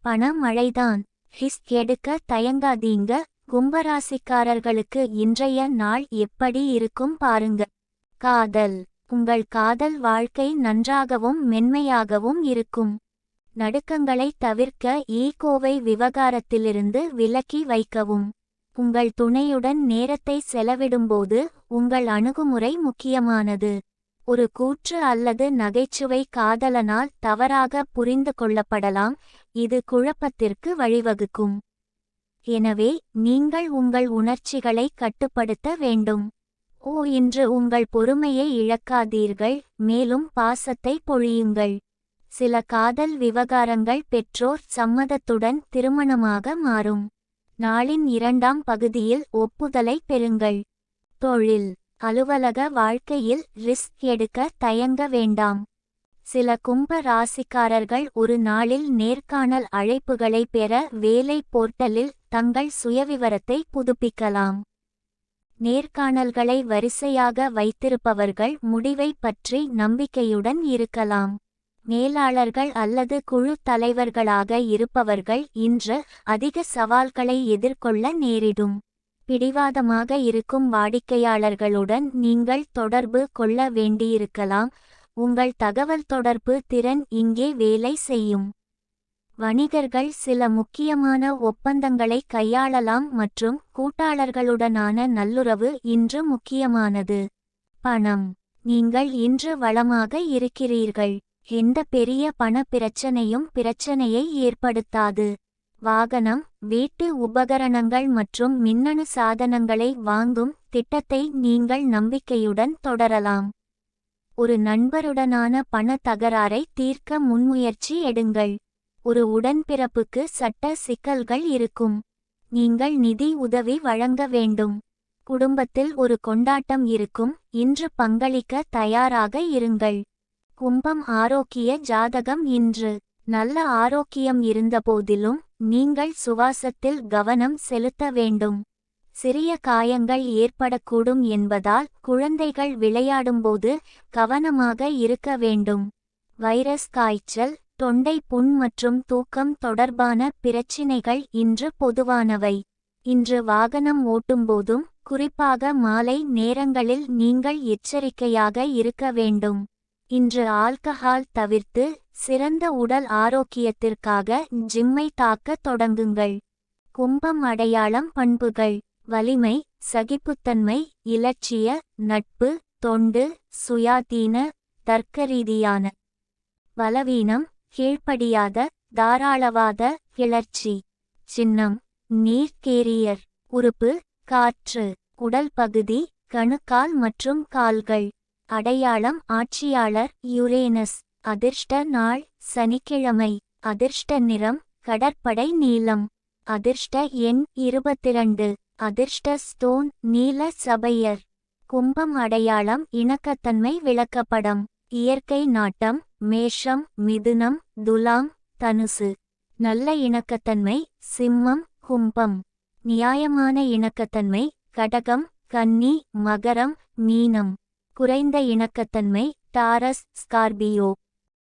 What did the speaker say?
பண மழைதான். ரிஸ்க் எடுக்க தயங்காதீங்க. கும்பராசிக்காரர்களுக்கு இன்றைய நாள் எப்படி இருக்கும் பாருங்க. காதல். உங்கள் காதல் வாழ்க்கை நன்றாகவும் மென்மையாகவும் இருக்கும். நடுக்கங்களை தவிர்க்க ஈகோவை விவகாரத்திலிருந்து விலக்கி வைக்கவும். உங்கள் துணையுடன் நேரத்தை செலவிடும்போது உங்கள் அணுகுமுறை முக்கியமானது. ஒரு கூற்று அல்லது நகைச்சுவை காதலனால் தவறாக புரிந்து கொள்ளப்படலாம், இது குழப்பத்திற்கு வழிவகுக்கும். எனவே நீங்கள் உங்கள் உணர்ச்சிகளை கட்டுப்படுத்த வேண்டும். இன்று உங்கள் பொறுமையை இழக்காதீர்கள், மேலும் பாசத்தை பொழியுங்கள். சில காதல் விவகாரங்கள் பெற்றோர் சம்மதத்துடன் திருமணமாக மாறும். நாளின் இரண்டாம் பகுதியில் ஒப்புதலை பெறுங்கள். தொழில். அலுவலக வாழ்க்கையில் ரிஸ்க் எடுக்க தயங்க வேண்டாம். சில கும்ப ராசிக்காரர்கள் ஒரு நாளில் நேர்காணல் அழைப்புகளை பெற வேலை போர்ட்டலில் தங்கள் சுயவிவரத்தை புதுப்பிக்கலாம். நேர்காணல்களை வரிசையாக வைத்திருப்பவர்கள் முடிவை பற்றி நம்பிக்கையுடன் இருக்கலாம். மேலாளர்கள் அல்லது குழு தலைவர்களாக இருப்பவர்கள் இன்று அதிக சவால்களை எதிர்கொள்ள நேரிடும். பிடிவாதமாக இருக்கும் வாடிக்கையாளர்களுடன் நீங்கள் தொடர்பு கொள்ள வேண்டியிருக்கலாம். உங்கள் தகவல் தொடர்பு திறன் இங்கே வேலை செய்யும். வணிகர்கள் சில முக்கியமான ஒப்பந்தங்களை கையாளலாம் மற்றும் கூட்டாளர்களுடனான நல்லுறவு இன்று முக்கியமானது. பணம். நீங்கள் இன்று வளமாக இருக்கிறீர்கள். எந்த பெரிய பண பிரச்சனையை ஏற்படுத்தாது. வாகனம், வீட்டு உபகரணங்கள் மற்றும் மின்னணு சாதனங்களை வாங்கும் திட்டத்தை நீங்கள் நம்பிக்கையுடன் தொடரலாம். ஒரு நண்பருடனான பண தகராறை தீர்க்க முன்முயற்சி எடுங்கள். ஒரு உடன்பிறப்புக்கு சட்ட சிக்கல்கள் இருக்கும். நீங்கள் நிதி உதவி வழங்க வேண்டும். குடும்பத்தில் ஒரு கொண்டாட்டம் இருக்கும், இன்று பங்களிக்க தயாராக இருங்கள். கும்பம். ஆரோக்கிய ஜாதகம். இன்று நல்ல ஆரோக்கியம் இருந்தபோதிலும் நீங்கள் சுவாசத்தில் கவனம் செலுத்த வேண்டும். சிறிய காயங்கள் ஏற்படக்கூடும் என்பதால் குழந்தைகள் விளையாடும்போது கவனமாக இருக்க வேண்டும். வைரஸ் காய்ச்சல், தொண்டை புண் மற்றும் தூக்கம் தொடர்பான பிரச்சினைகள் இன்று பொதுவானவை. இன்று வாகனம் ஓட்டும்போதும் குறிப்பாக மாலை நேரங்களில் நீங்கள் எச்சரிக்கையாக இருக்க வேண்டும். இன்று ஆல்கஹால் தவிர்த்து சிறந்த உடல் ஆரோக்கியத்திற்காக ஜிம்மை தாக்க தொடங்குங்கள். கும்பம். அடையாளம். பண்புகள். வலிமை, சகிப்புத்தன்மை, இலட்சிய நட்பு, தொண்டு, சுயாதீன, தர்க்கரீதியான பலவீனம், கீழ்ப்படியாத, தாராளவாத, கிளர்ச்சி. சின்னம். நீர். கேரியர். உறுப்பு காற்று. உடல் பகுதி கணுக்கால் மற்றும் கால்கள். அடையாளம். ஆட்சியாளர் யுரேனஸ். அதிர்ஷ்ட நாள் சனிக்கிழமை. அதிர்ஷ்ட நிறம் கடற்படை நீலம். அதிர்ஷ்ட எண் 22. அதிர்ஷ்ட ஸ்டோன் நீல சபையர். கும்பம். அடையாளம். இணக்கத்தன்மை விளக்கப்படம். இயற்கை நாட்டம் மேஷம், மிதுனம், துலாம், தனுசு. நல்ல இணக்கத்தன்மை சிம்மம், கும்பம். நியாயமான இணக்கத்தன்மை கடகம், கன்னி, மகரம், மீனம். குறைந்த இணக்கத்தன்மை டாரஸ், ஸ்கார்பியோ.